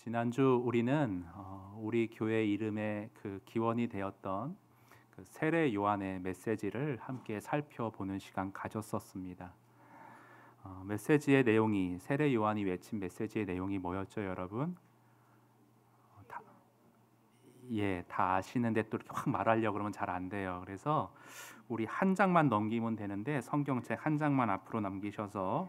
지난주 우리는 우리 교회 이름의 그 기원이 되었던 그 세례 요한의 메시지를 함께 살펴보는 시간 가졌었습니다. 메시지의 내용이 세례 요한이 외친 메시지의 내용이 뭐였죠, 여러분? 다 아시는데 또 이렇게 확 말하려고 그러면 잘 안 돼요. 그래서 우리 한 장만 넘기면 되는데 성경책 한 장만 앞으로 넘기셔서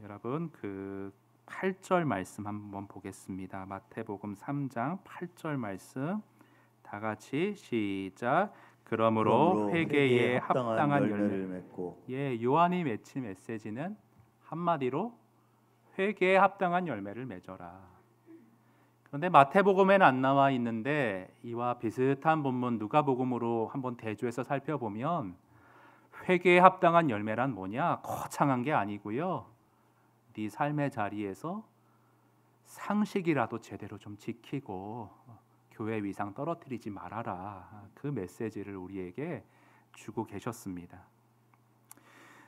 여러분 그 8절 말씀 한번 보겠습니다. 마태복음 3장 8절 말씀 다 같이 시작. 그러므로 회개에 합당한 열매를 맺고. 요한이 맺힌 메시지는 한마디로 회개에 합당한 열매를 맺어라. 그런데 마태복음에는 안 나와 있는데 이와 비슷한 본문 누가복음으로 한번 대조해서 살펴보면 회개에 합당한 열매란 뭐냐? 거창한 게 아니고요. 네 삶의 자리에서 상식이라도 제대로 좀 지키고 교회 위상 떨어뜨리지 말아라. 그 메시지를 우리에게 주고 계셨습니다.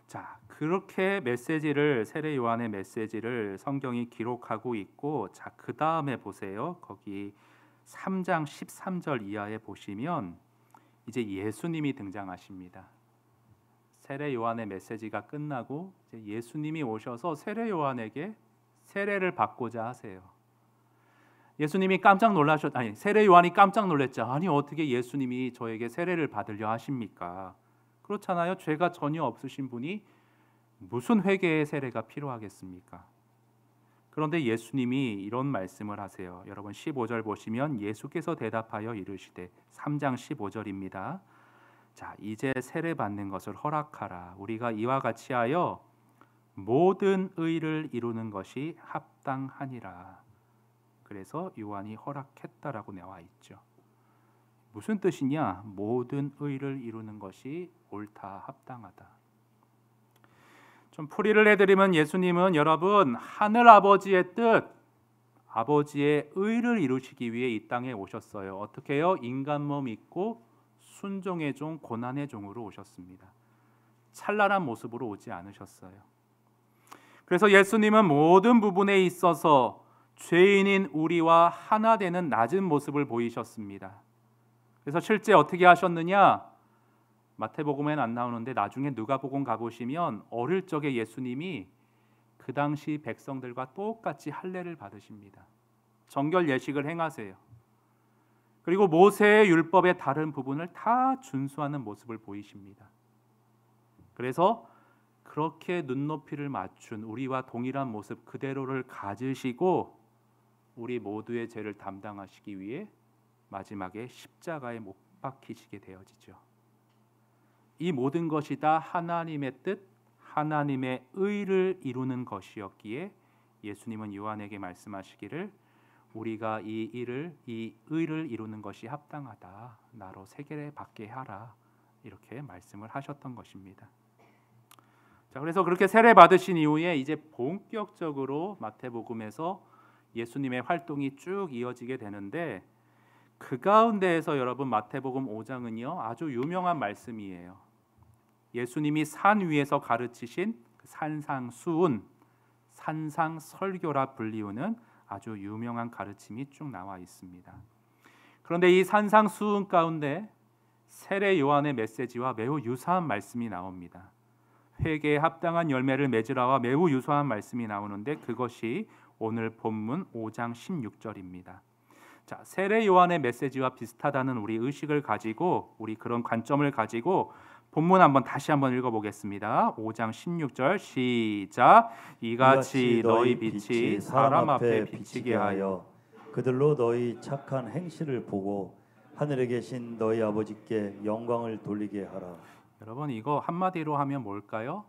자, 그렇게 메시지를 세례 요한의 메시지를 성경이 기록하고 있고, 자, 그 다음에 보세요. 거기 3장 13절 이하에 보시면 이제 예수님이 등장하십니다. 세례 요한의 메시지가 끝나고 이제 예수님이 오셔서 세례 요한에게 세례를 받고자 하세요. 예수님이 깜짝 놀라셨 세례 요한이 깜짝 놀랐죠. 아니 어떻게 예수님이 저에게 세례를 받으려 하십니까? 그렇잖아요. 죄가 전혀 없으신 분이 무슨 회개의 세례가 필요하겠습니까? 그런데 예수님이 이런 말씀을 하세요. 여러분 15절 보시면 예수께서 대답하여 이르시되 3장 15절입니다. 자, 이제 세례 받는 것을 허락하라. 우리가 이와 같이 하여 모든 의를 이루는 것이 합당하니라. 그래서 요한이 허락했다라고 나와 있죠. 무슨 뜻이냐? 모든 의를 이루는 것이 옳다, 합당하다. 좀 풀이를 해드리면 예수님은 여러분 하늘 아버지의 뜻, 아버지의 의를 이루시기 위해 이 땅에 오셨어요. 어떻게요? 인간 몸 입고 순종의 종, 고난의 종으로 오셨습니다. 찬란한 모습으로 오지 않으셨어요. 그래서 예수님은 모든 부분에 있어서 죄인인 우리와 하나 되는 낮은 모습을 보이셨습니다. 그래서 실제 어떻게 하셨느냐? 마태복음에는 안 나오는데 나중에 누가복음 가보시면 어릴 적에 예수님이 그 당시 백성들과 똑같이 할례를 받으십니다. 정결 예식을 행하세요. 그리고 모세의 율법의 다른 부분을 다 준수하는 모습을 보이십니다. 그래서 그렇게 눈높이를 맞춘 우리와 동일한 모습 그대로를 가지시고 우리 모두의 죄를 담당하시기 위해 마지막에 십자가에 못 박히시게 되어지죠. 이 모든 것이 다 하나님의 뜻, 하나님의 의를 이루는 것이었기에 예수님은 요한에게 말씀하시기를 우리가 이 의를 이루는 것이 합당하다. 나로 세례 받게 하라. 이렇게 말씀을 하셨던 것입니다. 자, 그래서 그렇게 세례 받으신 이후에 이제 본격적으로 마태복음에서 예수님의 활동이 쭉 이어지게 되는데 그 가운데에서 여러분 마태복음 5장은요 아주 유명한 말씀이에요. 예수님이 산 위에서 가르치신 산상수훈, 산상설교라 불리우는 아주 유명한 가르침이 쭉 나와 있습니다. 그런데 이 산상수훈 가운데 세례 요한의 메시지와 매우 유사한 말씀이 나옵니다. 회개에 합당한 열매를 맺으라와 매우 유사한 말씀이 나오는데 그것이 오늘 본문 5장 16절입니다. 자, 세례 요한의 메시지와 비슷하다는 우리 의식을 가지고 우리 그런 관점을 가지고 본문 다시 한번 읽어보겠습니다. 5장 16절 시작. 이같이 너희 빛이 사람 앞에 비치게 하여 그들로 너희 착한 행실을 보고 하늘에 계신 너희 아버지께 영광을 돌리게 하라. 여러분 이거 한마디로 하면 뭘까요?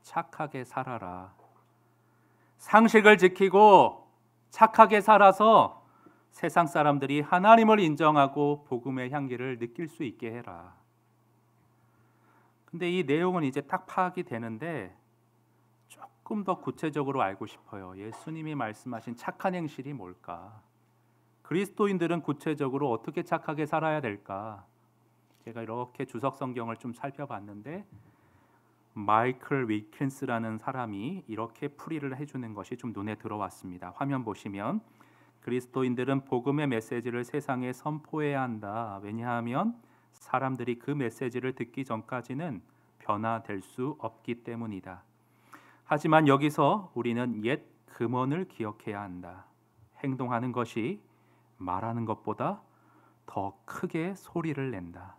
착하게 살아라. 상식을 지키고 착하게 살아서 세상 사람들이 하나님을 인정하고 복음의 향기를 느낄 수 있게 해라. 근데 이 내용은 이제 딱 파악이 되는데 조금 더 구체적으로 알고 싶어요. 예수님이 말씀하신 착한 행실이 뭘까? 그리스도인들은 구체적으로 어떻게 착하게 살아야 될까? 제가 이렇게 주석 성경을 좀 살펴봤는데 마이클 위킨스라는 사람이 이렇게 풀이를 해주는 것이 좀 눈에 들어왔습니다. 화면 보시면 그리스도인들은 복음의 메시지를 세상에 선포해야 한다. 왜냐하면 사람들이 그 메시지를 듣기 전까지는 변화될 수 없기 때문이다. 하지만 여기서 우리는 옛 금원을 기억해야 한다. 행동하는 것이 말하는 것보다 더 크게 소리를 낸다.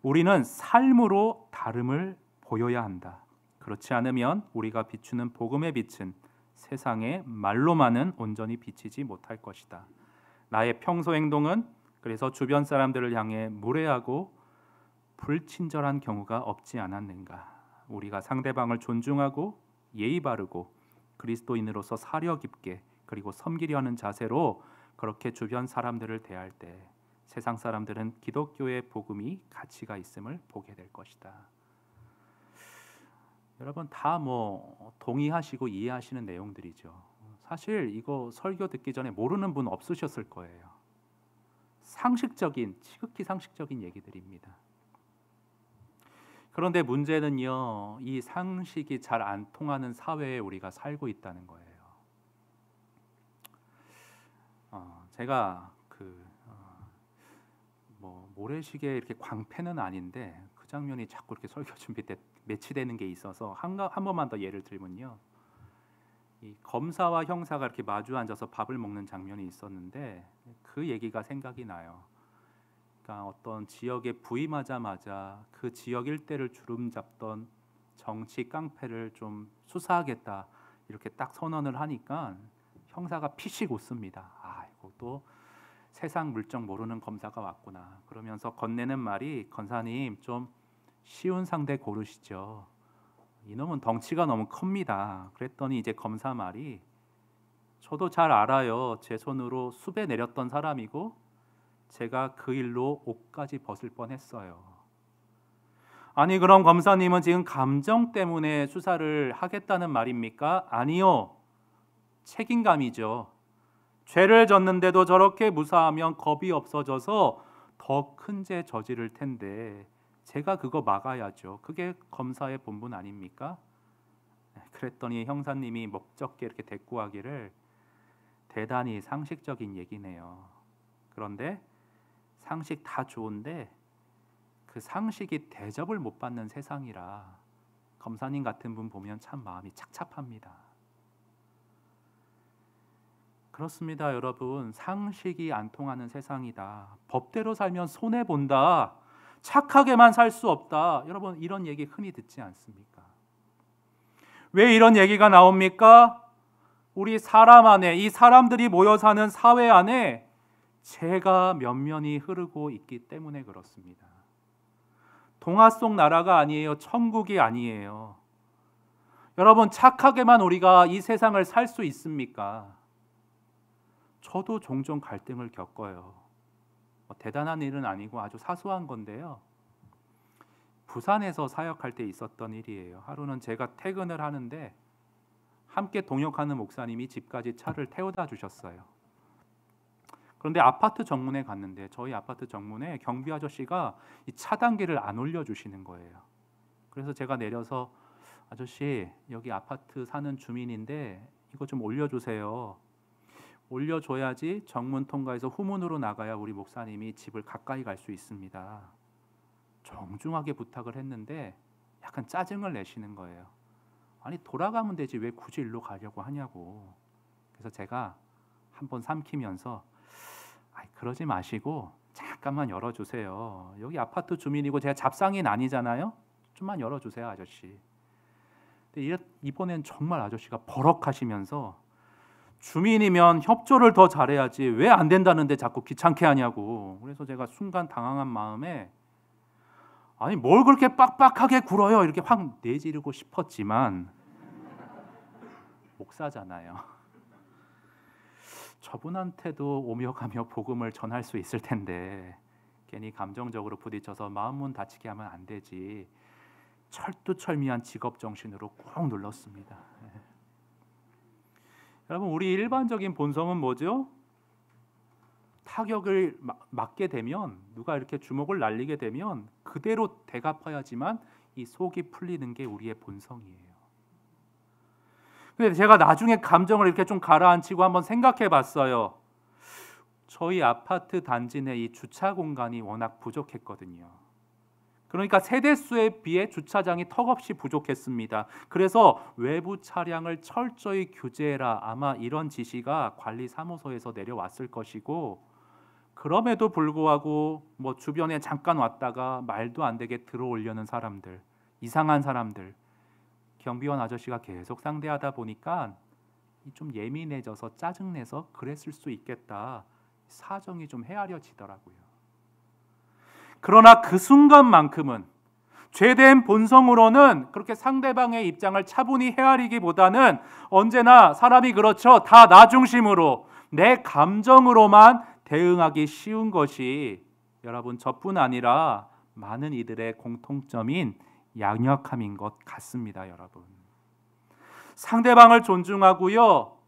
우리는 삶으로 다름을 보여야 한다. 그렇지 않으면 우리가 비추는 복음의 빛은 세상에 말로만은 온전히 비치지 못할 것이다. 나의 평소 행동은 그래서 주변 사람들을 향해 무례하고 불친절한 경우가 없지 않았는가? 우리가 상대방을 존중하고 예의 바르고 그리스도인으로서 사려 깊게 그리고 섬기려 하는 자세로 그렇게 주변 사람들을 대할 때 세상 사람들은 기독교의 복음이 가치가 있음을 보게 될 것이다. 여러분 다 동의하시고 이해하시는 내용들이죠. 사실 이거 설교 듣기 전에 모르는 분 없으셨을 거예요. 지극히 상식적인 얘기들입니다. 그런데 문제는요, 이 상식이 잘 안 통하는 사회에 우리가 살고 있다는 거예요. 제가 모래시계 이렇게 광패는 아닌데 그 장면이 자꾸 이렇게 설교 준비 때 매치되는 게 있어서 한 번만 더 예를 들면요, 이 검사와 형사가 이렇게 마주 앉아서 밥을 먹는 장면이 있었는데 그 얘기가 생각이 나요. 그러니까 어떤 지역에 부임하자마자 그 지역 일대를 주름잡던 정치 깡패를 좀 수사하겠다 이렇게 딱 선언을 하니까 형사가 피식 웃습니다. 아이고 또 세상 물정 모르는 검사가 왔구나. 그러면서 건네는 말이, 권사님 좀 쉬운 상대 고르시죠. 이놈은 덩치가 너무 큽니다. 그랬더니 이제 검사 말이, 저도 잘 알아요. 제 손으로 숲에 내렸던 사람이고 제가 그 일로 옷까지 벗을 뻔했어요. 아니 그럼 검사님은 지금 감정 때문에 수사를 하겠다는 말입니까? 아니요. 책임감이죠. 죄를 졌는데도 저렇게 무사하면 겁이 없어져서 더 큰 죄 저지를 텐데 제가 그거 막아야죠. 그게 검사의 본분 아닙니까? 그랬더니 형사님이 목적게 이렇게 대꾸하기를, 대단히 상식적인 얘기네요. 그런데 상식 다 좋은데 그 상식이 대접을 못 받는 세상이라 검사님 같은 분 보면 참 마음이 착잡합니다. 그렇습니다, 여러분. 상식이 안 통하는 세상이다. 법대로 살면 손해 본다. 착하게만 살 수 없다. 여러분 이런 얘기 흔히 듣지 않습니까? 왜 이런 얘기가 나옵니까? 우리 사람 안에, 이 사람들이 모여 사는 사회 안에 죄가 면면이 흐르고 있기 때문에 그렇습니다. 동화 속 나라가 아니에요. 천국이 아니에요. 여러분 착하게만 우리가 이 세상을 살 수 있습니까? 저도 종종 갈등을 겪어요. 대단한 일은 아니고 아주 사소한 건데요. 부산에서 사역할 때 있었던 일이에요. 하루는 제가 퇴근을 하는데 함께 동역하는 목사님이 집까지 차를 태워다 주셨어요. 그런데 아파트 정문에 갔는데 저희 아파트 정문에 경비 아저씨가 이 차단기를 안 올려주시는 거예요. 그래서 제가 내려서, 아저씨 여기 아파트 사는 주민인데 이거 좀 올려주세요. 올려줘야지 정문 통과해서 후문으로 나가야 우리 목사님이 집을 가까이 갈 수 있습니다. 정중하게 부탁을 했는데 약간 짜증을 내시는 거예요. 아니 돌아가면 되지 왜 굳이 일로 가려고 하냐고. 그래서 제가 한번 삼키면서, 그러지 마시고 잠깐만 열어주세요. 여기 아파트 주민이고 제가 잡상인 아니잖아요. 좀만 열어주세요 아저씨. 근데 이번엔 정말 아저씨가 버럭하시면서, 주민이면 협조를 더 잘해야지 왜 안 된다는데 자꾸 귀찮게 하냐고. 그래서 제가 순간 당황한 마음에, 아니 뭘 그렇게 빡빡하게 굴어요 이렇게 확 내지르고 싶었지만 목사잖아요. 저분한테도 오며 가며 복음을 전할 수 있을 텐데 괜히 감정적으로 부딪혀서 마음문 다치게 하면 안 되지. 철두철미한 직업 정신으로 꾹 눌렀습니다. 여러분 우리 일반적인 본성은 뭐죠? 타격을 맞게 되면, 누가 이렇게 주먹을 날리게 되면 그대로 대갚아야지만 이 속이 풀리는 게 우리의 본성이에요. 근데 제가 나중에 감정을 이렇게 좀 가라앉히고 한번 생각해 봤어요. 저희 아파트 단지 내 이 주차 공간이 워낙 부족했거든요. 그러니까 세대수에 비해 주차장이 턱없이 부족했습니다. 그래서 외부 차량을 철저히 규제해라, 아마 이런 지시가 관리사무소에서 내려왔을 것이고, 그럼에도 불구하고 뭐 주변에 잠깐 왔다가 말도 안 되게 들어오려는 사람들, 이상한 사람들, 경비원 아저씨가 계속 상대하다 보니까 좀 예민해져서 짜증내서 그랬을 수 있겠다. 사정이 좀 헤아려지더라고요. 그러나 그 순간만큼은 죄된 본성으로는 그렇게 상대방의 입장을 차분히 헤아리기보다는 언제나 사람이 그렇죠. 다 나 중심으로 내 감정으로만 대응하기 쉬운 것이 여러분 저뿐 아니라 많은 이들의 공통점인 양약함인 것 같습니다. 여러분, 상대방을 존중하고요,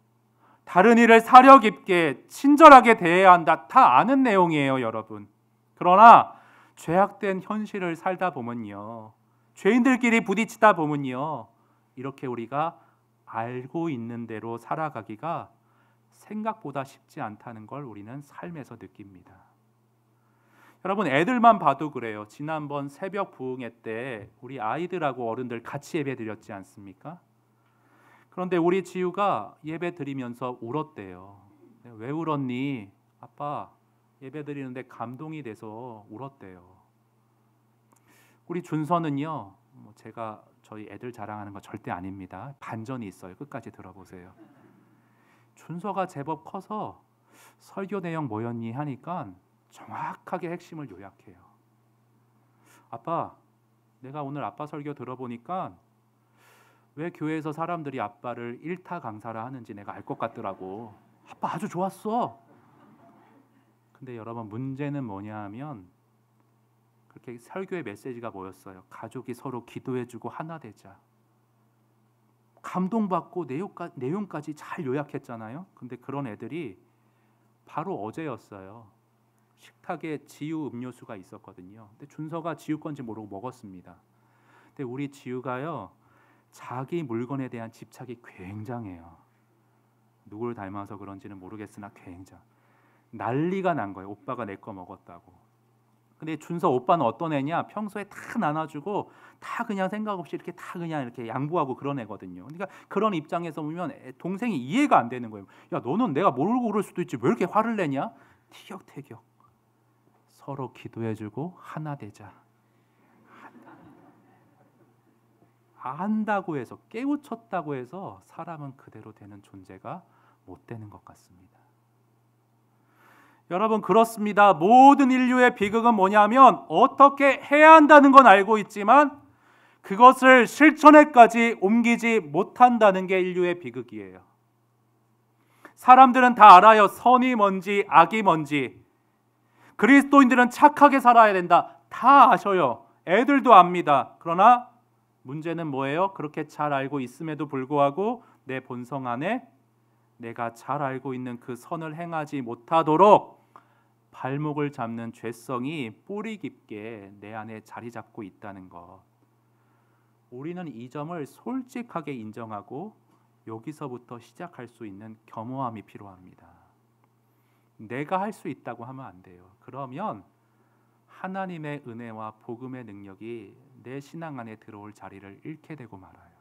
다른 이를 사려 깊게 친절하게 대해야 한다, 다 아는 내용이에요. 여러분, 그러나 죄악된 현실을 살다 보면요, 죄인들끼리 부딪히다 보면요, 이렇게 우리가 알고 있는 대로 살아가기가 생각보다 쉽지 않다는 걸 우리는 삶에서 느낍니다. 여러분, 애들만 봐도 그래요. 지난번 새벽 부흥회 때 우리 아이들하고 어른들 같이 예배 드렸지 않습니까? 그런데 우리 지우가 예배 드리면서 울었대요. 왜 울었니? 아빠, 예배 드리는데 감동이 돼서 울었대요. 우리 준서는요, 제가 저희 애들 자랑하는 거 절대 아닙니다. 반전이 있어요. 끝까지 들어보세요. 준서가 제법 커서 설교 내용 뭐였니 하니까 정확하게 핵심을 요약해요. 아빠, 내가 오늘 아빠 설교 들어보니까 왜 교회에서 사람들이 아빠를 일타 강사라 하는지 내가 알 것 같더라고. 아빠 아주 좋았어. 근데 여러분, 문제는 뭐냐 하면 그렇게 설교의 메시지가 뭐였어요? 가족이 서로 기도해주고 하나 되자. 감동받고 내용까지 잘 요약했잖아요. 근데 그런 애들이 바로 어제였어요. 식탁에 지우 음료수가 있었거든요. 근데 준서가 지우 건지 모르고 먹었습니다. 근데 우리 지우가요, 자기 물건에 대한 집착이 굉장해요. 누굴 닮아서 그런지는 모르겠으나 굉장히 난리가 난 거예요. 오빠가 내 거 먹었다고. 근데 준서 오빠는 어떤 애냐? 평소에 다 나눠주고 다 그냥 생각 없이 이렇게 다 그냥 이렇게 양보하고 그런 애거든요. 그러니까 그런 입장에서 보면 동생이 이해가 안 되는 거예요. 야, 너는 내가 모르고 그럴 수도 있지 왜 이렇게 화를 내냐? 티격태격. 서로 기도해주고 하나 되자. 안다고 해서, 깨우쳤다고 해서 사람은 그대로 되는 존재가 못 되는 것 같습니다. 여러분, 그렇습니다. 모든 인류의 비극은 뭐냐면 어떻게 해야 한다는 건 알고 있지만 그것을 실천에까지 옮기지 못한다는 게 인류의 비극이에요. 사람들은 다 알아요. 선이 뭔지 악이 뭔지. 그리스도인들은 착하게 살아야 된다. 다 아셔요. 애들도 압니다. 그러나 문제는 뭐예요? 그렇게 잘 알고 있음에도 불구하고 내 본성 안에 내가 잘 알고 있는 그 선을 행하지 못하도록 발목을 잡는 죄성이 뿌리 깊게 내 안에 자리 잡고 있다는 것. 우리는 이 점을 솔직하게 인정하고 여기서부터 시작할 수 있는 겸허함이 필요합니다. 내가 할 수 있다고 하면 안 돼요. 그러면 하나님의 은혜와 복음의 능력이 내 신앙 안에 들어올 자리를 잃게 되고 말아요.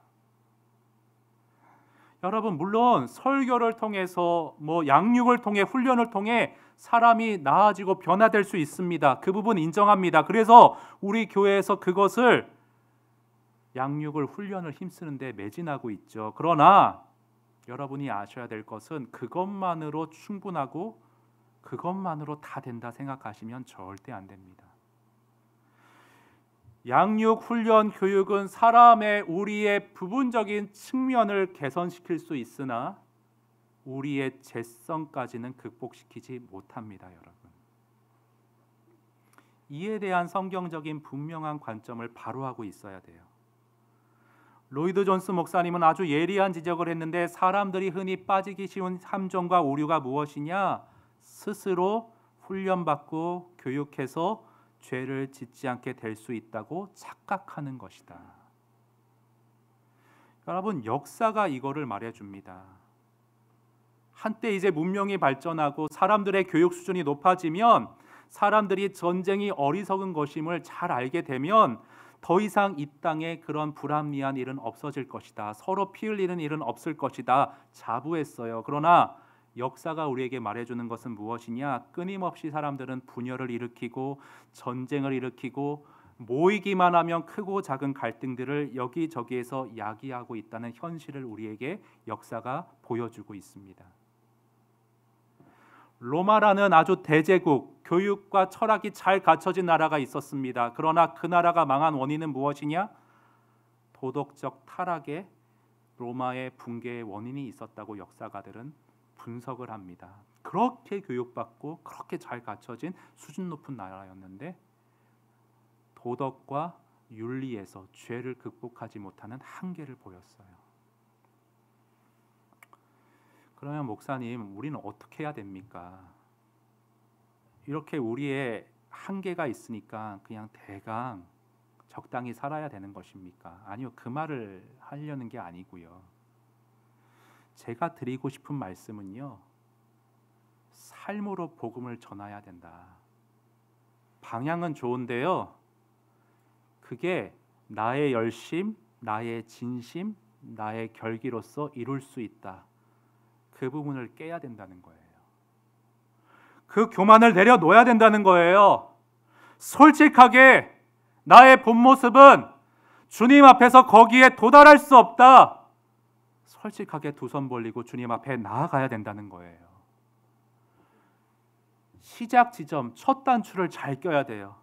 여러분, 물론 설교를 통해서 양육을 통해 훈련을 통해 사람이 나아지고 변화될 수 있습니다. 그 부분 인정합니다. 그래서 우리 교회에서 그것을 양육을 훈련을 힘쓰는데 매진하고 있죠. 그러나 여러분이 아셔야 될 것은 그것만으로 충분하고 그것만으로 다 된다 생각하시면 절대 안 됩니다. 양육, 훈련, 교육은 우리의 부분적인 측면을 개선시킬 수 있으나 우리의 죄성까지는 극복시키지 못합니다. 여러분, 이에 대한 성경적인 분명한 관점을 바로 하고 있어야 돼요. 로이드 존스 목사님은 아주 예리한 지적을 했는데 사람들이 흔히 빠지기 쉬운 함정과 오류가 무엇이냐? 스스로 훈련받고 교육해서 죄를 짓지 않게 될 수 있다고 착각하는 것이다. 여러분, 역사가 이거를 말해줍니다. 한때 이제 문명이 발전하고 사람들의 교육 수준이 높아지면, 사람들이 전쟁이 어리석은 것임을 잘 알게 되면 더 이상 이 땅에 그런 불합리한 일은 없어질 것이다. 서로 피 흘리는 일은 없을 것이다. 자부했어요. 그러나 역사가 우리에게 말해주는 것은 무엇이냐? 끊임없이 사람들은 분열을 일으키고 전쟁을 일으키고 모이기만 하면 크고 작은 갈등들을 여기저기에서 야기하고 있다는 현실을 우리에게 역사가 보여주고 있습니다. 로마라는 아주 대제국, 교육과 철학이 잘 갖춰진 나라가 있었습니다. 그러나 그 나라가 망한 원인은 무엇이냐? 도덕적 타락에 로마의 붕괴의 원인이 있었다고 역사가들은 분석을 합니다. 그렇게 교육받고 그렇게 잘 갖춰진 수준 높은 나라였는데 도덕과 윤리에서 죄를 극복하지 못하는 한계를 보였어요. 그러면 목사님, 우리는 어떻게 해야 됩니까? 이렇게 우리의 한계가 있으니까 그냥 대강 적당히 살아야 되는 것입니까? 아니요, 그 말을 하려는 게 아니고요. 제가 드리고 싶은 말씀은요, 삶으로 복음을 전해야 된다. 방향은 좋은데요, 그게 나의 열심, 나의 진심, 나의 결기로서 이룰 수 있다. 그 부분을 깨야 된다는 거예요. 그 교만을 내려놓아야 된다는 거예요. 솔직하게 나의 본 모습은 주님 앞에서 거기에 도달할 수 없다. 솔직하게 두 손 벌리고 주님 앞에 나아가야 된다는 거예요. 시작 지점, 첫 단추를 잘 껴야 돼요.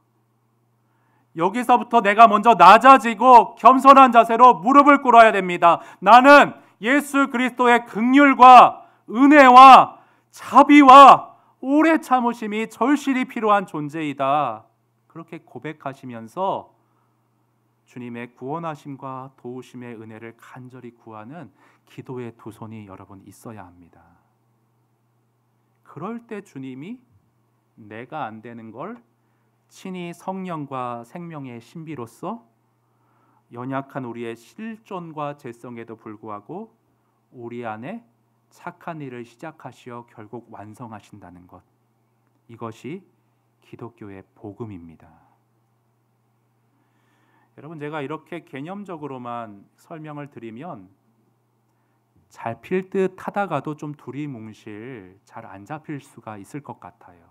여기서부터 내가 먼저 낮아지고 겸손한 자세로 무릎을 꿇어야 됩니다. 나는 예수 그리스도의 긍휼과 은혜와 자비와 오래 참으심이 절실히 필요한 존재이다. 그렇게 고백하시면서 주님의 구원하심과 도우심의 은혜를 간절히 구하는 기도의 두 손이 여러분 있어야 합니다. 그럴 때 주님이 내가 안 되는 걸 친히 성령과 생명의 신비로서 연약한 우리의 실존과 죄성에도 불구하고 우리 안에 착한 일을 시작하시어 결국 완성하신다는 것, 이것이 기독교의 복음입니다. 여러분, 제가 이렇게 개념적으로만 설명을 드리면 잘 필 듯 하다가도 좀 두리뭉실, 잘 안 잡힐 수가 있을 것 같아요.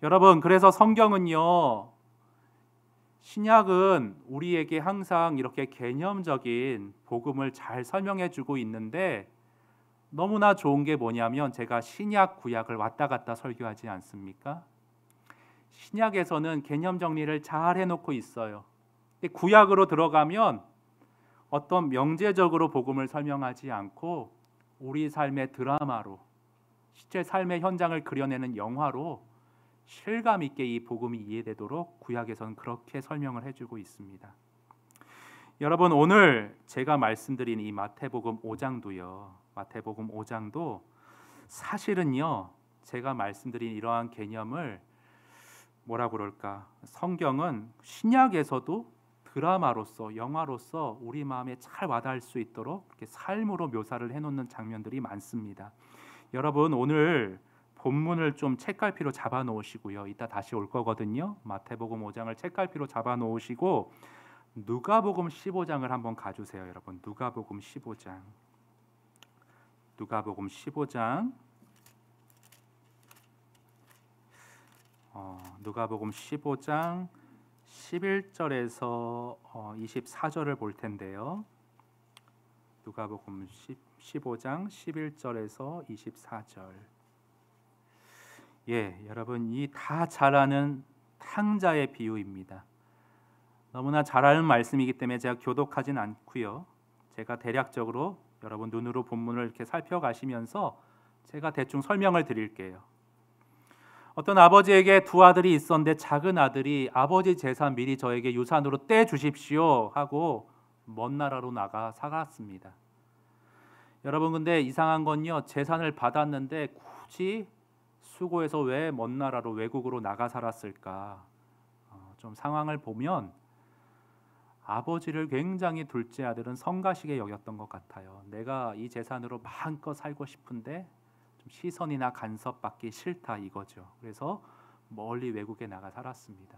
여러분, 그래서 성경은요, 신약은 우리에게 항상 이렇게 개념적인 복음을 잘 설명해 주고 있는데, 너무나 좋은 게 뭐냐면 제가 신약 구약을 왔다 갔다 설교하지 않습니까? 신약에서는 개념 정리를 잘 해놓고 있어요. 근데 구약으로 들어가면 어떤 명제적으로 복음을 설명하지 않고 우리 삶의 드라마로, 실제 삶의 현장을 그려내는 영화로 실감 있게 이 복음이 이해되도록 구약에서는 그렇게 설명을 해주고 있습니다. 여러분, 오늘 제가 말씀드린 이 마태복음 5장도요. 마태복음 5장도 사실은요, 제가 말씀드린 이러한 개념을 뭐라 그럴까? 성경은 신약에서도 드라마로서, 영화로서 우리 마음에 잘 와닿을 수 있도록 이렇게 삶으로 묘사를 해놓는 장면들이 많습니다. 여러분, 오늘 본문을 좀 책갈피로 잡아 놓으시고요. 이따 다시 올 거거든요. 마태복음 5장을 책갈피로 잡아 놓으시고 누가복음 15장을 한번 가주세요. 여러분, 누가복음 15장. 누가복음 15장. 누가복음 15장 11절에서 24절을 볼 텐데요. 누가복음 15장 11절에서 24절. 여러분, 이 다 잘 아는 탕자의 비유입니다. 너무나 잘 아는 말씀이기 때문에 제가 교독하진 않고요. 제가 대략적으로 여러분 눈으로 본문을 이렇게 살펴가시면서 제가 대충 설명을 드릴게요. 어떤 아버지에게 두 아들이 있었는데 작은 아들이 아버지 재산 미리 저에게 유산으로 떼 주십시오 하고 먼 나라로 나가 살았습니다. 여러분, 근데 이상한 건요, 재산을 받았는데 굳이 수고해서 왜 먼 나라로 외국으로 나가 살았을까? 좀 상황을 보면 아버지를 굉장히 둘째 아들은 성가시게 여겼던 것 같아요. 내가 이 재산으로 마음껏 살고 싶은데 좀 시선이나 간섭받기 싫다 이거죠. 그래서 멀리 외국에 나가 살았습니다.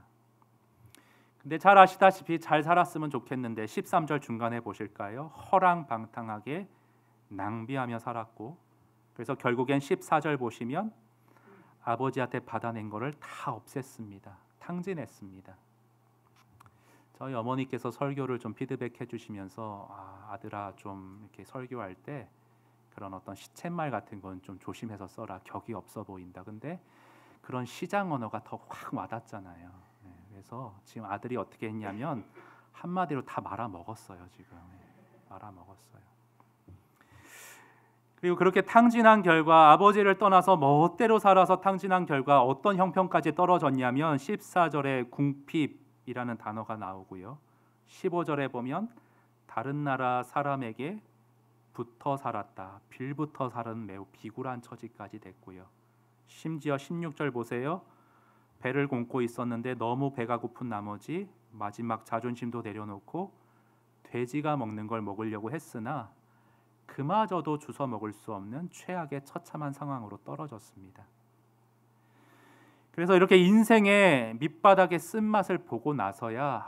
근데 잘 아시다시피 잘 살았으면 좋겠는데 13절 중간에 보실까요? 허랑방탕하게 낭비하며 살았고, 그래서 결국엔 14절 보시면 아버지한테 받아낸 거를 다 없앴습니다. 탕진했습니다. 저희 어머니께서 설교를 좀 피드백해 주시면서 아들아 좀 이렇게 설교할 때 그런 어떤 시쳇말 같은 건 좀 조심해서 써라. 격이 없어 보인다. 근데 그런 시장 언어가 더 확 와닿잖아요. 네, 그래서 지금 아들이 어떻게 했냐면 한마디로 다 말아 먹었어요. 지금 말아 먹었어요. 그리고 그렇게 탕진한 결과 아버지를 떠나서 멋대로 살아서 탕진한 결과 어떤 형편까지 떨어졌냐면 14절에 궁핍이라는 단어가 나오고요. 15절에 보면 다른 나라 사람에게 붙어 살았다. 빌붙어 살은 매우 비굴한 처지까지 됐고요. 심지어 16절 보세요. 배를 곪고 있었는데 너무 배가 고픈 나머지 마지막 자존심도 내려놓고 돼지가 먹는 걸 먹으려고 했으나 그마저도 주워 먹을 수 없는 최악의 처참한 상황으로 떨어졌습니다. 그래서 이렇게 인생의 밑바닥의 쓴맛을 보고 나서야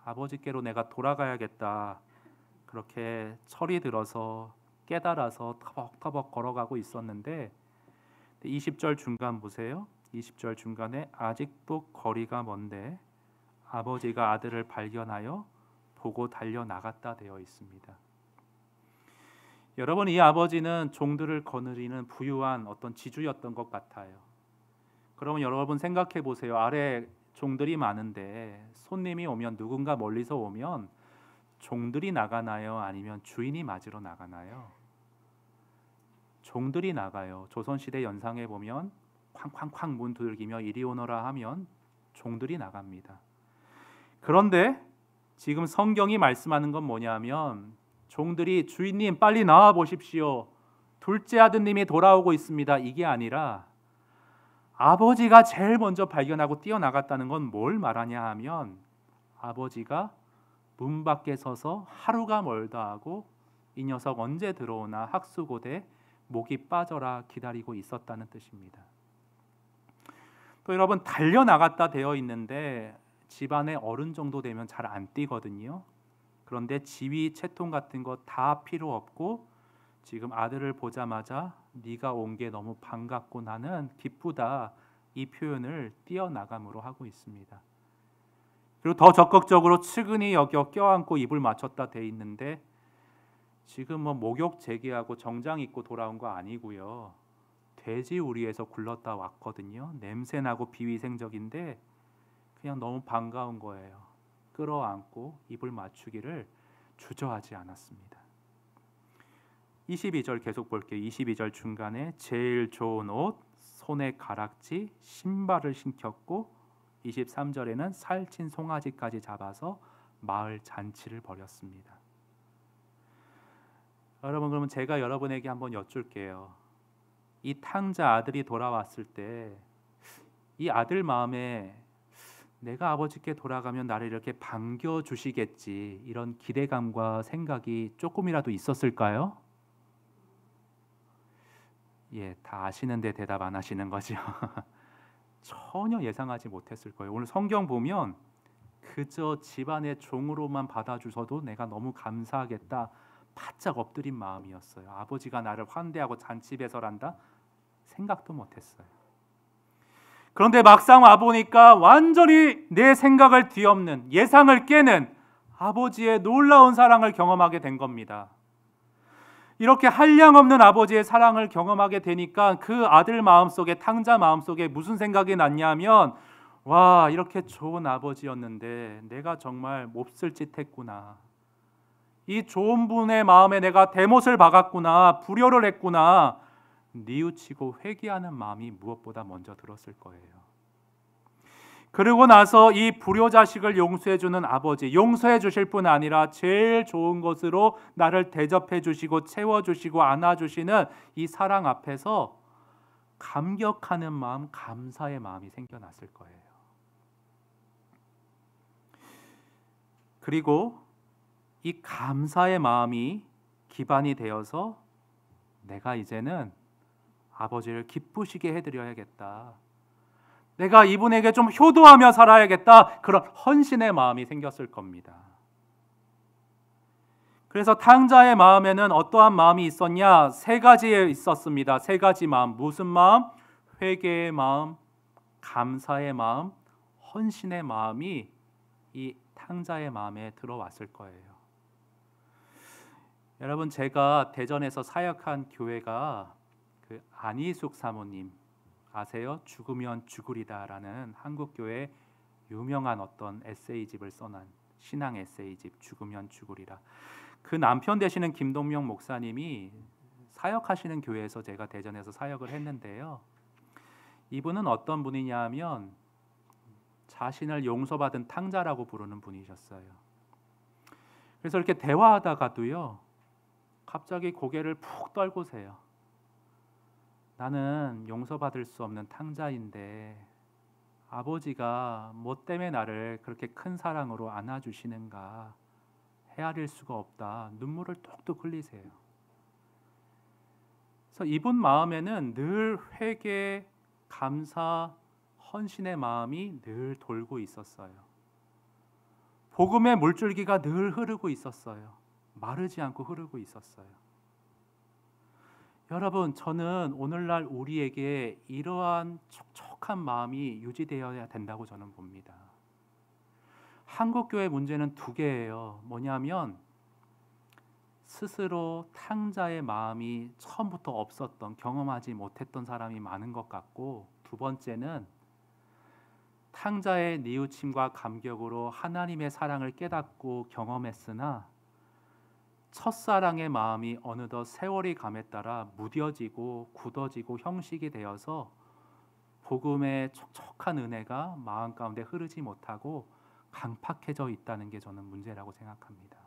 아버지께로 내가 돌아가야겠다. 그렇게 철이 들어서 깨달아서 터벅터벅 걸어가고 있었는데 20절 중간 보세요. 20절 중간에 아직도 거리가 먼데 아버지가 아들을 발견하여 보고 달려나갔다 되어 있습니다. 여러분, 이 아버지는 종들을 거느리는 부유한 어떤 지주였던 것 같아요. 그러면 여러분 생각해 보세요. 아래 종들이 많은데 손님이 오면 누군가 멀리서 오면 종들이 나가나요? 아니면 주인이 맞으러 나가나요? 종들이 나가요. 조선시대 연상에 보면 쾅쾅쾅 문 두들기며 이리 오너라 하면 종들이 나갑니다. 그런데 지금 성경이 말씀하는 건 뭐냐면 종들이 주인님 빨리 나와 보십시오. 둘째 아드님이 돌아오고 있습니다. 이게 아니라 아버지가 제일 먼저 발견하고 뛰어나갔다는 건 뭘 말하냐 하면 아버지가 문 밖에 서서 하루가 멀다 하고 이 녀석 언제 들어오나 학수고대 목이 빠져라 기다리고 있었다는 뜻입니다. 또 여러분 달려나갔다 되어 있는데 집안에 어른 정도 되면 잘 안 뛰거든요. 그런데 지휘 채통 같은 거 다 필요 없고 지금 아들을 보자마자 네가 온 게 너무 반갑고 나는 기쁘다 이 표현을 뛰어나감으로 하고 있습니다. 그리고 더 적극적으로 측은히 여겨 껴안고 입을 맞췄다 돼 있는데 지금 목욕 재개하고 정장 입고 돌아온 거 아니고요. 돼지 우리에서 굴렀다 왔거든요. 냄새나고 비위생적인데 그냥 너무 반가운 거예요. 끌어안고 입을 맞추기를 주저하지 않았습니다. 22절 계속 볼게요. 22절 중간에 제일 좋은 옷, 손에 가락지, 신발을 신겼고 23절에는 살찐 송아지까지 잡아서 마을 잔치를 벌였습니다. 여러분 그러면 제가 여러분에게 한번 여쭐게요. 이 탕자 아들이 돌아왔을 때 이 아들 마음에 내가 아버지께 돌아가면 나를 이렇게 반겨주시겠지 이런 기대감과 생각이 조금이라도 있었을까요? 예, 다 아시는데 대답 안 하시는 거죠. 전혀 예상하지 못했을 거예요. 오늘 성경 보면 그저 집안의 종으로만 받아주셔도 내가 너무 감사하겠다 바짝 엎드린 마음이었어요. 아버지가 나를 환대하고 잔치 배설한다 생각도 못했어요. 그런데 막상 와보니까 완전히 내 생각을 뒤엎는 예상을 깨는 아버지의 놀라운 사랑을 경험하게 된 겁니다. 이렇게 한량없는 아버지의 사랑을 경험하게 되니까 그 아들 마음속에 탕자 마음속에 무슨 생각이 났냐면 와 이렇게 좋은 아버지였는데 내가 정말 몹쓸 짓 했구나. 이 좋은 분의 마음에 내가 대못을 박았구나. 불효를 했구나. 뉘우치고 회개하는 마음이 무엇보다 먼저 들었을 거예요. 그리고 나서 이 불효 자식을 용서해 주는 아버지, 용서해 주실 뿐 아니라 제일 좋은 것으로 나를 대접해 주시고 채워 주시고 안아 주시는 이 사랑 앞에서 감격하는 마음, 감사의 마음이 생겨났을 거예요. 그리고 이 감사의 마음이 기반이 되어서 내가 이제는 아버지를 기쁘시게 해드려야겠다. 내가 이분에게 좀 효도하며 살아야겠다. 그런 헌신의 마음이 생겼을 겁니다. 그래서 탕자의 마음에는 어떠한 마음이 있었냐? 세 가지 있었습니다. 세 가지 마음. 무슨 마음? 회개의 마음, 감사의 마음, 헌신의 마음이 이 탕자의 마음에 들어왔을 거예요. 여러분, 제가 대전에서 사역한 교회가 그 안희숙 사모님 아세요? 죽으면 죽으리다라는 한국 교회 유명한 어떤 에세이집을 써난 신앙 에세이집 죽으면 죽으리라. 그 남편 되시는 김동명 목사님이 사역하시는 교회에서 제가 대전에서 사역을 했는데요. 이분은 어떤 분이냐 하면 자신을 용서받은 탕자라고 부르는 분이셨어요. 그래서 이렇게 대화하다가도요, 갑자기 고개를 푹 떨구세요. 나는 용서받을 수 없는 탕자인데 아버지가 뭐 때문에 나를 그렇게 큰 사랑으로 안아주시는가 헤아릴 수가 없다. 눈물을 뚝뚝 흘리세요. 그래서 이분 마음에는 늘 회개, 감사, 헌신의 마음이 늘 돌고 있었어요. 복음의 물줄기가 늘 흐르고 있었어요. 마르지 않고 흐르고 있었어요. 여러분, 저는 오늘날 우리에게 이러한 촉촉한 마음이 유지되어야 된다고 저는 봅니다. 한국교회 문제는 두 개예요. 뭐냐면 스스로 탕자의 마음이 처음부터 없었던, 경험하지 못했던 사람이 많은 것 같고, 두 번째는 탕자의 뉘우침과 감격으로 하나님의 사랑을 깨닫고 경험했으나 첫사랑의 마음이 어느덧 세월이 감에 따라 무뎌지고 굳어지고 형식이 되어서 복음의 촉촉한 은혜가 마음 가운데 흐르지 못하고 강팍해져 있다는 게 저는 문제라고 생각합니다.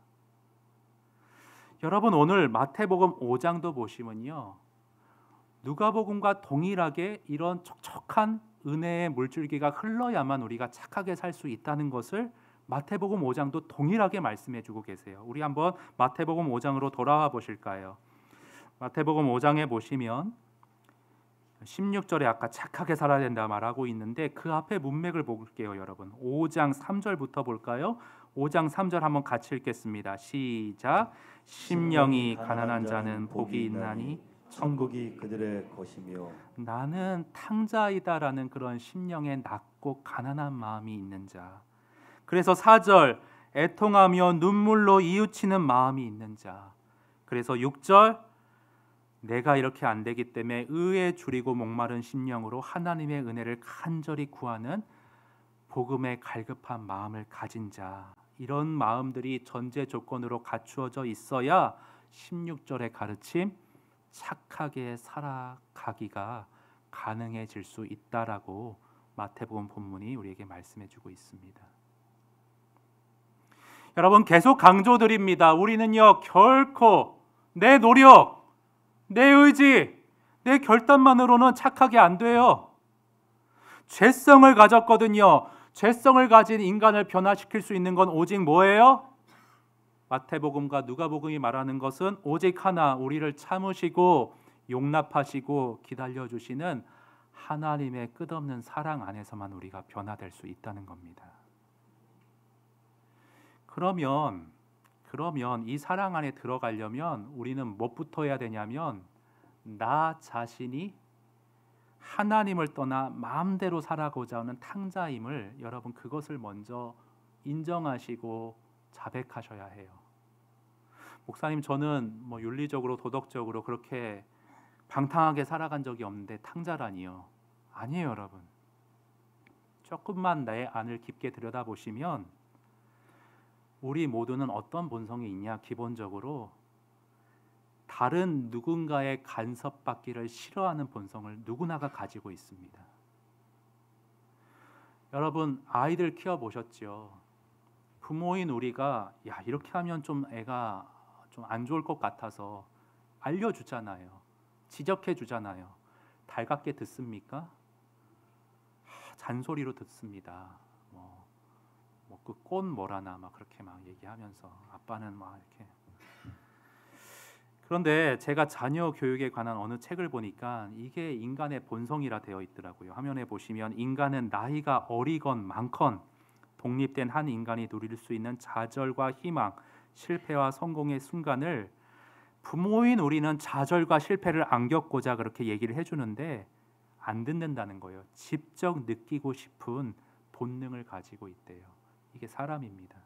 여러분, 오늘 마태복음 5장도 보시면요, 누가복음과 동일하게 이런 촉촉한 은혜의 물줄기가 흘러야만 우리가 착하게 살 수 있다는 것을 마태복음 5장도 동일하게 말씀해 주고 계세요. 우리 한번 마태복음 5장으로 돌아와 보실까요? 마태복음 5장에 보시면 16절에 아까 착하게 살아야 된다 말하고 있는데 그 앞에 문맥을 볼게요, 여러분. 5장 3절부터 볼까요? 5장 3절 한번 같이 읽겠습니다. 시작. 심령이 가난한 자는 복이 있나니 천국이 그들의 것이며. 나는 탕자이다라는 그런 심령에 낮고 가난한 마음이 있는 자. 그래서 4절, 애통하며 눈물로 이웃치는 마음이 있는 자. 그래서 6절, 내가 이렇게 안 되기 때문에 의에 줄이고 목마른 심령으로 하나님의 은혜를 간절히 구하는 복음의 갈급한 마음을 가진 자. 이런 마음들이 전제 조건으로 갖추어져 있어야 16절의 가르침, 착하게 살아가기가 가능해질 수 있다라고 마태복음 본문이 우리에게 말씀해주고 있습니다. 여러분, 계속 강조드립니다. 우리는요, 결코 내 노력, 내 의지, 내 결단만으로는 착하게 안 돼요. 죄성을 가졌거든요. 죄성을 가진 인간을 변화시킬 수 있는 건 오직 뭐예요? 마태복음과 누가복음이 말하는 것은 오직 하나, 우리를 참으시고 용납하시고 기다려주시는 하나님의 끝없는 사랑 안에서만 우리가 변화될 수 있다는 겁니다. 그러면 이 사랑 안에 들어가려면 우리는 뭐부터 해야 되냐면 나 자신이 하나님을 떠나 마음대로 살아가고자 하는 탕자임을 여러분 그것을 먼저 인정하시고 자백하셔야 해요. 목사님, 저는 뭐 윤리적으로 도덕적으로 그렇게 방탕하게 살아간 적이 없는데 탕자라니요. 아니에요, 여러분. 조금만 내 안을 깊게 들여다보시면 우리 모두는 어떤 본성이 있냐? 기본적으로 다른 누군가의 간섭받기를 싫어하는 본성을 누구나가 가지고 있습니다. 여러분, 아이들 키워보셨죠? 부모인 우리가 이렇게 하면 좀 애가 좀 안 좋을 것 같아서 알려주잖아요. 지적해주잖아요. 달갑게 듣습니까? 잔소리로 듣습니다. 뭐 그 꽃 뭐라나 막 그렇게 막 얘기하면서 아빠는 막 이렇게. 그런데 제가 자녀 교육에 관한 어느 책을 보니까 이게 인간의 본성이라 되어 있더라고요. 화면에 보시면 인간은 나이가 어리건 많건 독립된 한 인간이 누릴 수 있는 좌절과 희망, 실패와 성공의 순간을 부모인 우리는 좌절과 실패를 안 겪고자 그렇게 얘기를 해주는데 안 듣는다는 거예요. 직접 느끼고 싶은 본능을 가지고 있대요. 이게 사람입니다.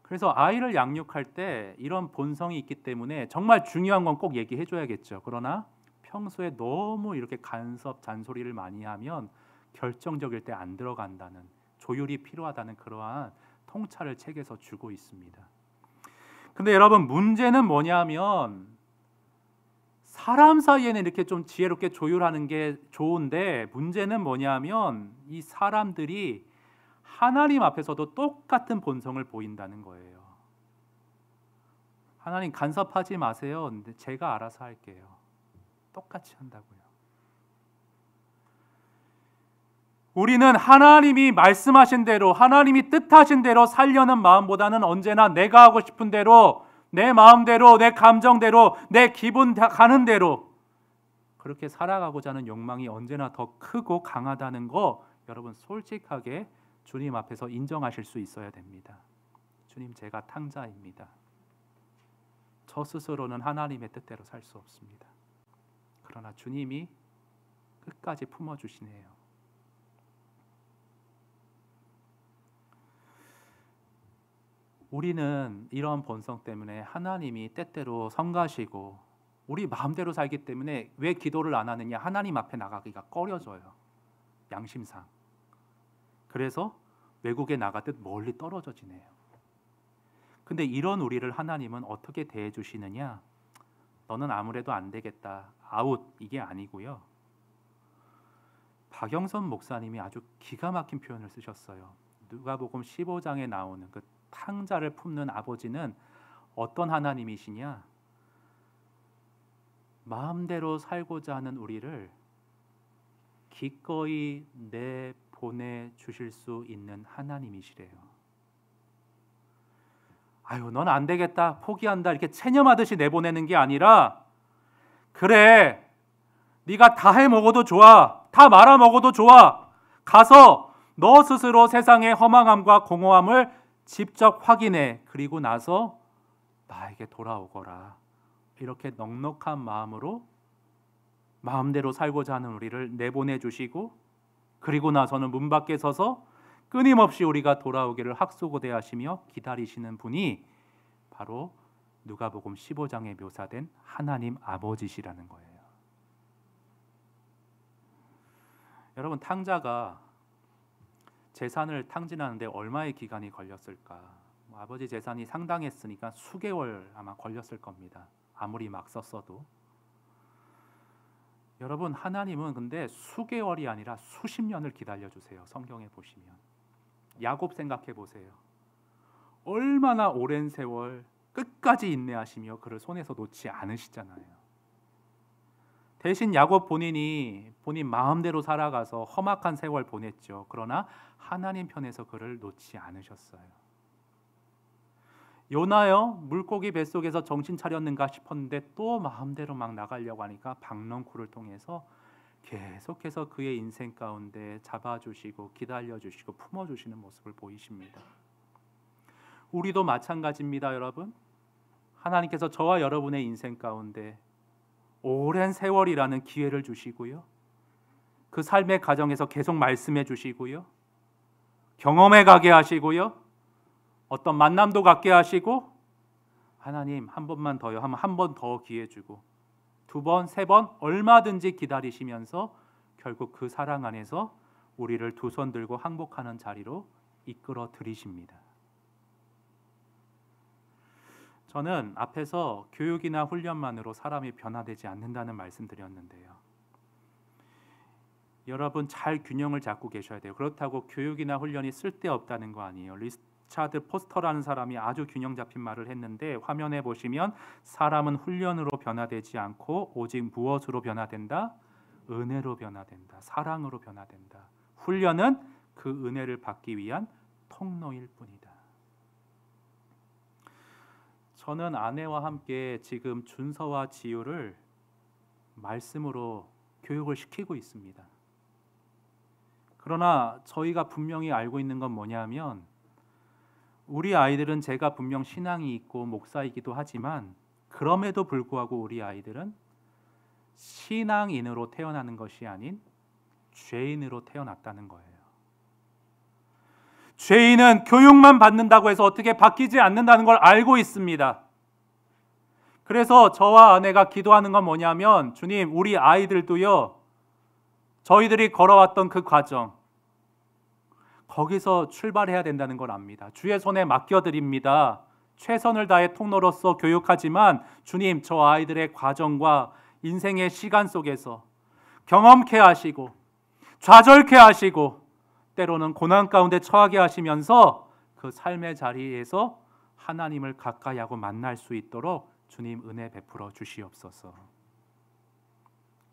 그래서 아이를 양육할 때 이런 본성이 있기 때문에 정말 중요한 건 꼭 얘기해 줘야겠죠. 그러나 평소에 너무 이렇게 간섭, 잔소리를 많이 하면 결정적일 때 안 들어간다는, 조율이 필요하다는 그러한 통찰을 책에서 주고 있습니다. 근데 여러분, 문제는 뭐냐면 사람 사이에는 이렇게 좀 지혜롭게 조율하는 게 좋은데 문제는 뭐냐면 이 사람들이 하나님 앞에서도 똑같은 본성을 보인다는 거예요. 하나님 간섭하지 마세요. 근데 제가 알아서 할게요. 똑같이 한다고요. 우리는 하나님이 말씀하신 대로, 하나님이 뜻하신 대로 살려는 마음보다는 언제나 내가 하고 싶은 대로, 내 마음대로, 내 감정대로, 내 기분 가는 대로 그렇게 살아가고자 하는 욕망이 언제나 더 크고 강하다는 거 여러분 솔직하게 주님 앞에서 인정하실 수 있어야 됩니다. 주님, 제가 탕자입니다. 저 스스로는 하나님의 뜻대로 살 수 없습니다. 그러나 주님이 끝까지 품어주시네요. 우리는 이런 본성 때문에 하나님이 때때로 성가시고 우리 마음대로 살기 때문에 왜 기도를 안 하느냐, 하나님 앞에 나가기가 꺼려져요. 양심상. 그래서 외국에 나가듯 멀리 떨어져 지내요. 근데 이런 우리를 하나님은 어떻게 대해 주시느냐? 너는 아무래도 안 되겠다, 아웃, 이게 아니고요. 박영선 목사님이 아주 기가 막힌 표현을 쓰셨어요. 누가복음 15장에 나오는 그 탕자를 품는 아버지는 어떤 하나님이시냐? 마음대로 살고자 하는 우리를 기꺼이 내보내 주실 수 있는 하나님이시래요. 아유, 넌 안 되겠다, 포기한다, 이렇게 체념하듯이 내보내는 게 아니라, 그래, 네가 다 해 먹어도 좋아, 다 말아 먹어도 좋아, 가서 너 스스로 세상의 허망함과 공허함을 직접 확인해, 그리고 나서 나에게 돌아오거라. 이렇게 넉넉한 마음으로 마음대로 살고자 하는 우리를 내보내 주시고, 그리고 나서는 문 밖에 서서 끊임없이 우리가 돌아오기를 학수고대하시며 기다리시는 분이 바로 누가복음 15장에 묘사된 하나님 아버지시라는 거예요. 여러분, 탕자가 재산을 탕진하는데 얼마의 기간이 걸렸을까? 아버지 재산이 상당했으니까 수개월 아마 걸렸을 겁니다. 아무리 막 썼어도. 여러분, 하나님은 근데 수개월이 아니라 수십 년을 기다려주세요. 성경에 보시면. 야곱 생각해 보세요. 얼마나 오랜 세월 끝까지 인내하시며 그를 손에서 놓지 않으시잖아요. 대신 야곱 본인 마음대로 살아가서 험악한 세월 보냈죠. 그러나 하나님 편에서 그를 놓지 않으셨어요. 요나요, 물고기 뱃속에서 정신 차렸는가 싶었는데 또 마음대로 막 나가려고 하니까 박넝쿨을 통해서 계속해서 그의 인생 가운데 잡아주시고 기다려주시고 품어주시는 모습을 보이십니다. 우리도 마찬가지입니다, 여러분. 하나님께서 저와 여러분의 인생 가운데 오랜 세월이라는 기회를 주시고요, 그 삶의 과정에서 계속 말씀해 주시고요, 경험해 가게 하시고요, 어떤 만남도 갖게 하시고, 하나님 한 번만 더요 하면 한 번 더 기회 주고, 두 번, 세 번 얼마든지 기다리시면서 결국 그 사랑 안에서 우리를 두 손 들고 항복하는 자리로 이끌어 들이십니다. 저는 앞에서 교육이나 훈련만으로 사람이 변화되지 않는다는 말씀 드렸는데요. 여러분, 잘 균형을 잡고 계셔야 돼요. 그렇다고 교육이나 훈련이 쓸데없다는 거 아니에요. 리차드 포스터라는 사람이 아주 균형 잡힌 말을 했는데, 화면에 보시면 사람은 훈련으로 변화되지 않고 오직 무엇으로 변화된다? 은혜로 변화된다. 사랑으로 변화된다. 훈련은 그 은혜를 받기 위한 통로일 뿐이다. 저는 아내와 함께 지금 준서와 지우를 말씀으로 교육을 시키고 있습니다. 그러나 저희가 분명히 알고 있는 건 뭐냐면 우리 아이들은 제가 분명 신앙이 있고 목사이기도 하지만 그럼에도 불구하고 우리 아이들은 신앙인으로 태어나는 것이 아닌 죄인으로 태어났다는 거예요. 죄인은 교육만 받는다고 해서 어떻게 바뀌지 않는다는 걸 알고 있습니다. 그래서 저와 아내가 기도하는 건 뭐냐면 주님, 우리 아이들도요, 저희들이 걸어왔던 그 과정, 거기서 출발해야 된다는 걸 압니다. 주의 손에 맡겨드립니다. 최선을 다해 통로로서 교육하지만 주님, 저 아이들의 과정과 인생의 시간 속에서 경험케 하시고 좌절케 하시고 때로는 고난 가운데 처하게 하시면서 그 삶의 자리에서 하나님을 가까이 하고 만날 수 있도록 주님 은혜 베풀어 주시옵소서.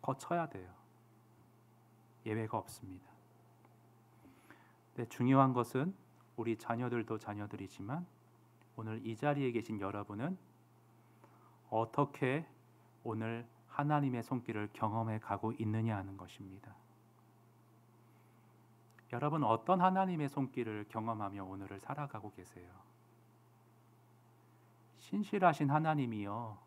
거쳐야 돼요. 예외가 없습니다. 네, 중요한 것은 우리 자녀들도 자녀들이지만 오늘 이 자리에 계신 여러분은 어떻게 오늘 하나님의 손길을 경험해 가고 있느냐 하는 것입니다. 여러분, 어떤 하나님의 손길을 경험하며 오늘을 살아가고 계세요? 신실하신 하나님이요,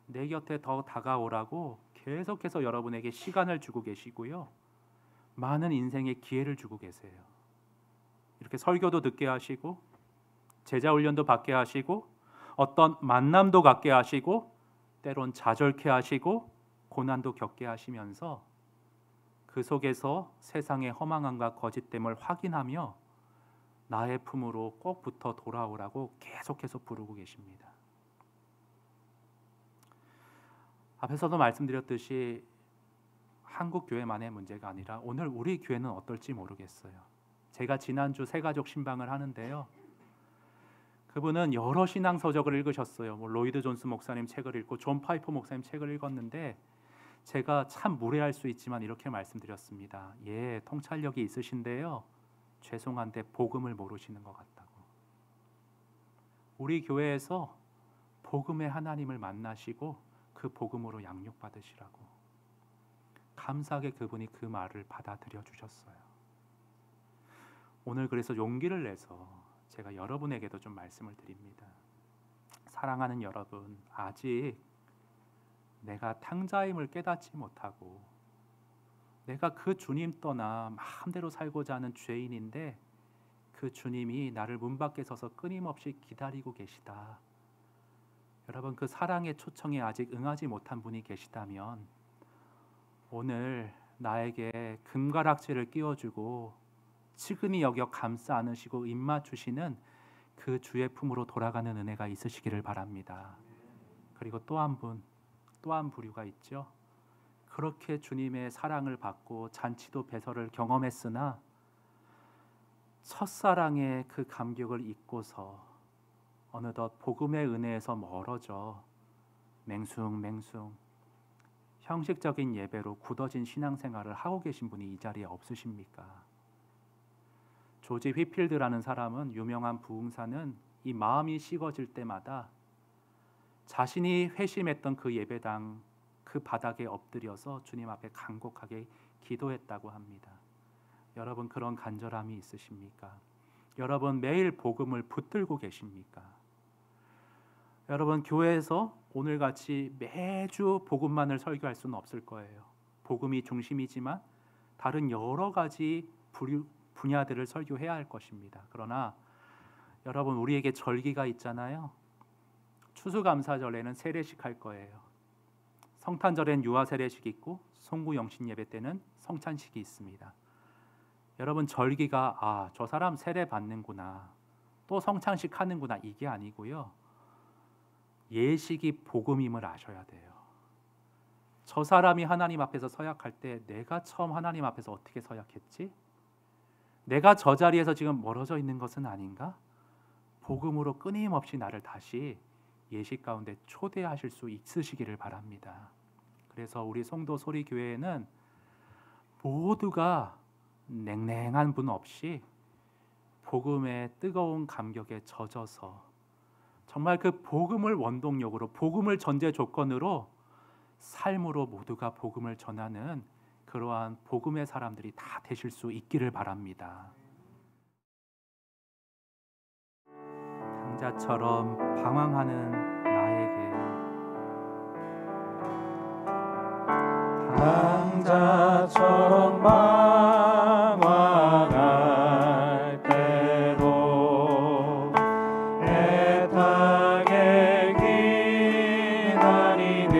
내 곁에 더 다가오라고 계속해서 여러분에게 시간을 주고 계시고요, 많은 인생의 기회를 주고 계세요. 이렇게 설교도 듣게 하시고 제자 훈련도 받게 하시고 어떤 만남도 갖게 하시고 때론 좌절케 하시고 고난도 겪게 하시면서 그 속에서 세상의 허망함과 거짓됨을 확인하며 나의 품으로 꼭 붙어 돌아오라고 계속해서 부르고 계십니다. 앞에서도 말씀드렸듯이 한국 교회만의 문제가 아니라 오늘 우리 교회는 어떨지 모르겠어요. 제가 지난주 새가족 신방을 하는데요, 그분은 여러 신앙 서적을 읽으셨어요. 로이드 존스 목사님 책을 읽고 존 파이퍼 목사님 책을 읽었는데 제가 참 무례할 수 있지만 이렇게 말씀드렸습니다. 예, 통찰력이 있으신데요, 죄송한데 복음을 모르시는 것 같다고. 우리 교회에서 복음의 하나님을 만나시고 그 복음으로 양육받으시라고 감사하게 그분이 그 말을 받아들여 주셨어요. 오늘 그래서 용기를 내서 제가 여러분에게도 좀 말씀을 드립니다. 사랑하는 여러분, 아직 내가 탕자임을 깨닫지 못하고 내가 그 주님 떠나 마음대로 살고자 하는 죄인인데 그 주님이 나를 문 밖에 서서 끊임없이 기다리고 계시다. 여러분, 그 사랑의 초청에 아직 응하지 못한 분이 계시다면 오늘 나에게 금가락지를 끼워주고 측은히 여겨 감싸 안으시고 입맞추시는 그 주의 품으로 돌아가는 은혜가 있으시기를 바랍니다. 그리고 또 한 분, 또 한 부류가 있죠. 그렇게 주님의 사랑을 받고 잔치도 배설을 경험했으나 첫사랑의 그 감격을 잊고서 어느덧 복음의 은혜에서 멀어져 맹숭맹숭 형식적인 예배로 굳어진 신앙생활을 하고 계신 분이 이 자리에 없으십니까? 조지 휘필드라는 사람은, 유명한 부흥사는 이 마음이 식어질 때마다 자신이 회심했던 그 예배당 그 바닥에 엎드려서 주님 앞에 간곡하게 기도했다고 합니다. 여러분, 그런 간절함이 있으십니까? 여러분, 매일 복음을 붙들고 계십니까? 여러분, 교회에서 오늘같이 매주 복음만을 설교할 수는 없을 거예요. 복음이 중심이지만 다른 여러 가지 분야들을 설교해야 할 것입니다. 그러나 여러분, 우리에게 절기가 있잖아요. 추수감사절에는 세례식 할 거예요. 성탄절엔 유아 세례식이 있고 송구 영신 예배 때는 성찬식이 있습니다. 여러분, 절기가 저 사람 세례 받는구나, 또 성찬식 하는구나, 이게 아니고요, 예식이 복음임을 아셔야 돼요. 저 사람이 하나님 앞에서 서약할 때 내가 처음 하나님 앞에서 어떻게 서약했지? 내가 저 자리에서 지금 멀어져 있는 것은 아닌가? 복음으로 끊임없이 나를 다시 예식 가운데 초대하실 수 있으시기를 바랍니다. 그래서 우리 송도 소리교회에는 모두가 냉랭한 분 없이 복음의 뜨거운 감격에 젖어서 정말 그 복음을 원동력으로, 복음을 전제 조건으로 삶으로 모두가 복음을 전하는 그러한 복음의 사람들이 다 되실 수 있기를 바랍니다. 탕자처럼 방황하는 나에게, 탕자처럼 방황할 때도 애타게 기다리는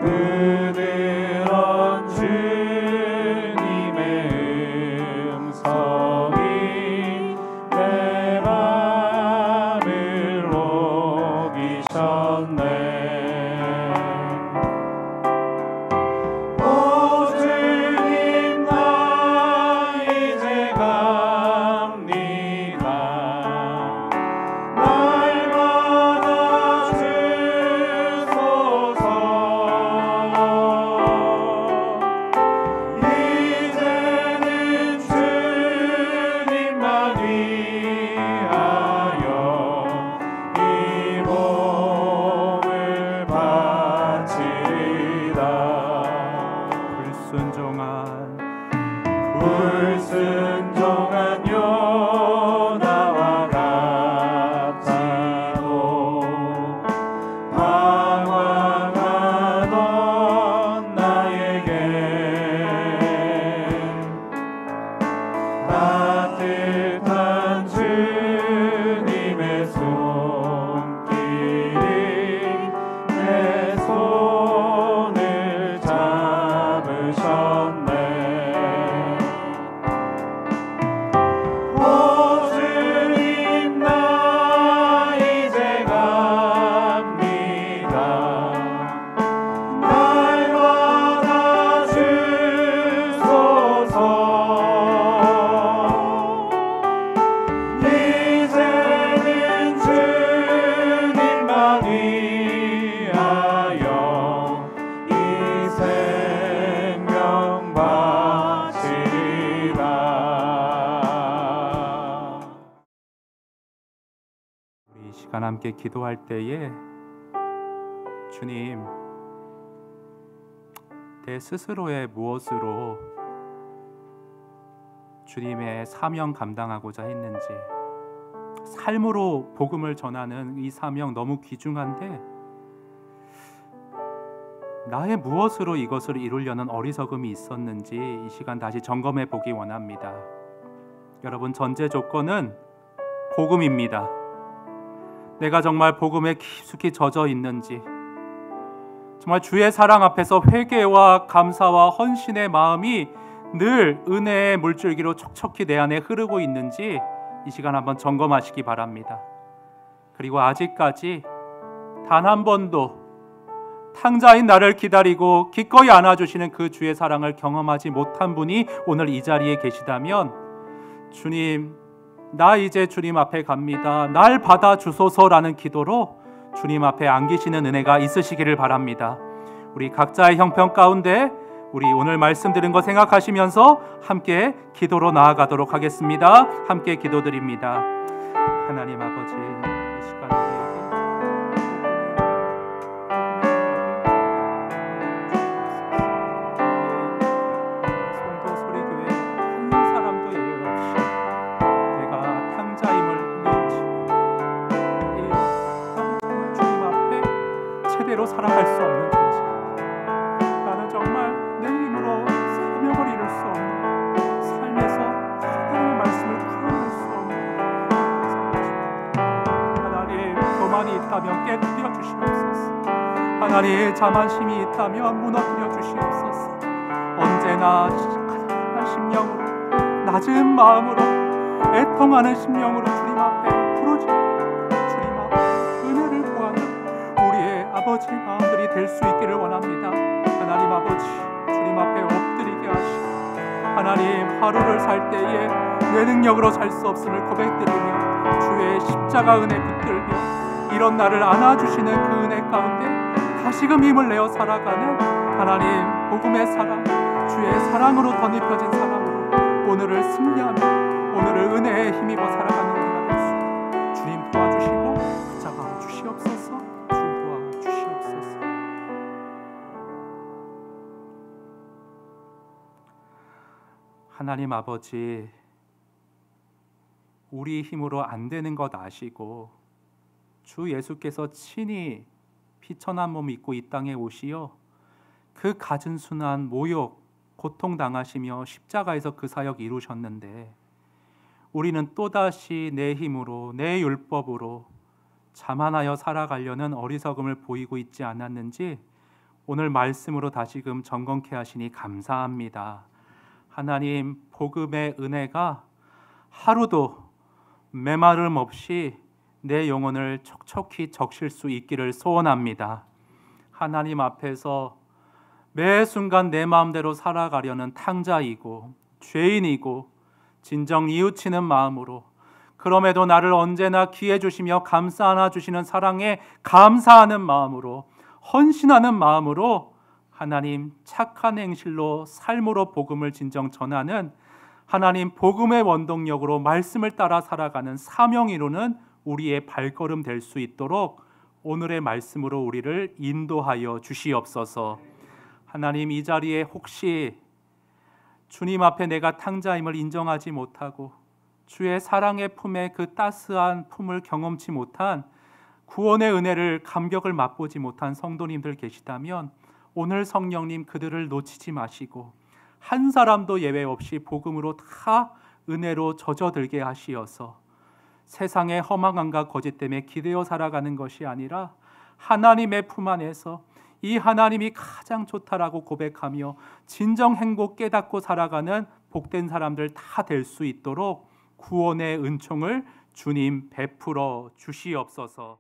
그들은 주님의 음성이 내 맘을 녹이셨네. 불순종한 요나와 같아도 방황하던 나에게 따뜻한 주님의 손길이 내 손을 잡으셨네. 함께 기도할 때에 주님, 내 스스로의 무엇으로 주님의 사명 감당하고자 했는지, 삶으로 복음을 전하는 이 사명 너무 귀중한데 나의 무엇으로 이것을 이루려는 어리석음이 있었는지 이 시간 다시 점검해 보기 원합니다. 여러분, 전제 조건은 복음입니다. 내가 정말 복음에 깊숙이 젖어 있는지, 정말 주의 사랑 앞에서 회개와 감사와 헌신의 마음이 늘 은혜의 물줄기로 촉촉히 내 안에 흐르고 있는지 이 시간 한번 점검하시기 바랍니다. 그리고 아직까지 단 한 번도 탕자인 나를 기다리고 기꺼이 안아주시는 그 주의 사랑을 경험하지 못한 분이 오늘 이 자리에 계시다면, 주님, 나 이제 주님 앞에 갑니다, 날 받아주소서라는 기도로 주님 앞에 안기시는 은혜가 있으시기를 바랍니다. 우리 각자의 형편 가운데 우리 오늘 말씀 들은 거 생각하시면서 함께 기도로 나아가도록 하겠습니다. 함께 기도드립니다. 하나님 아버지, 이 시간 성도 소리교회 한 사람도 예외 없이 내가 탕자임을 인지고 주님 앞에 제대로 살아갈 수 없는 존재, 나는 정말 내 힘으로 사명을 이룰 수 없는, 삶에서 하나님의 말씀을 풀어낼 수 없는, 하나님 교만이 있다면 깨뜨려 주시옵소서. 하나님 자만심이 있다면 무너뜨려 주시옵소서. 언제나 가난한 심령으로, 낮은 마음으로, 애통하는 심령으로 주님 앞에 부르짖고 주님 앞 은혜를 구하는 우리의 아버지 마음들이 될 수 있기를 원합니다. 하나님 아버지, 주님 앞에 엎드리게 하시고, 하나님 하루를 살 때에 내 능력으로 살 수 없음을 고백드리며 주의 십자가 은혜 붙들며 이런 나를 안아주시는 그 은혜 가운데 다시금 힘을 내어 살아가는 하나님 복음의 사랑, 주의 사랑으로 덧입혀진 사랑으로 오늘을 승리하며 오늘을 은혜에 힘입어 살아가는 우리가 될 수 있도록 주님 도와주시고 붙잡아 주시옵소서. 주님 도와주시옵소서. 하나님 아버지, 우리 힘으로 안 되는 것 아시고 주 예수께서 친히 피천한 몸 입고 이 땅에 오시어 그 갖은 순한 모욕, 고통당하시며 십자가에서 그 사역 이루셨는데 우리는 또다시 내 힘으로 내 율법으로 자만하여 살아가려는 어리석음을 보이고 있지 않았는지 오늘 말씀으로 다시금 점검케 하시니 감사합니다. 하나님, 복음의 은혜가 하루도 메마름 없이 내 영혼을 촉촉히 적실 수 있기를 소원합니다. 하나님 앞에서 매 순간 내 마음대로 살아가려는 탕자이고 죄인이고 진정 이웃치는 마음으로, 그럼에도 나를 언제나 기해 주시며 감싸 안아 주시는 사랑에 감사하는 마음으로, 헌신하는 마음으로 하나님 착한 행실로 삶으로 복음을 진정 전하는 하나님 복음의 원동력으로 말씀을 따라 살아가는 사명 이루는 우리의 발걸음 될 수 있도록 오늘의 말씀으로 우리를 인도하여 주시옵소서. 하나님, 이 자리에 혹시 주님 앞에 내가 탕자임을 인정하지 못하고 주의 사랑의 품에 그 따스한 품을 경험치 못한, 구원의 은혜를 감격을 맛보지 못한 성도님들 계시다면 오늘 성령님 그들을 놓치지 마시고 한 사람도 예외 없이 복음으로 다 은혜로 젖어들게 하시어서 세상의 허망함과 거짓 때문에 기대어 살아가는 것이 아니라 하나님의 품 안에서 이 하나님이 가장 좋다라고 고백하며 진정 행복 깨닫고 살아가는 복된 사람들 다 될 수 있도록 구원의 은총을 주님 베풀어 주시옵소서.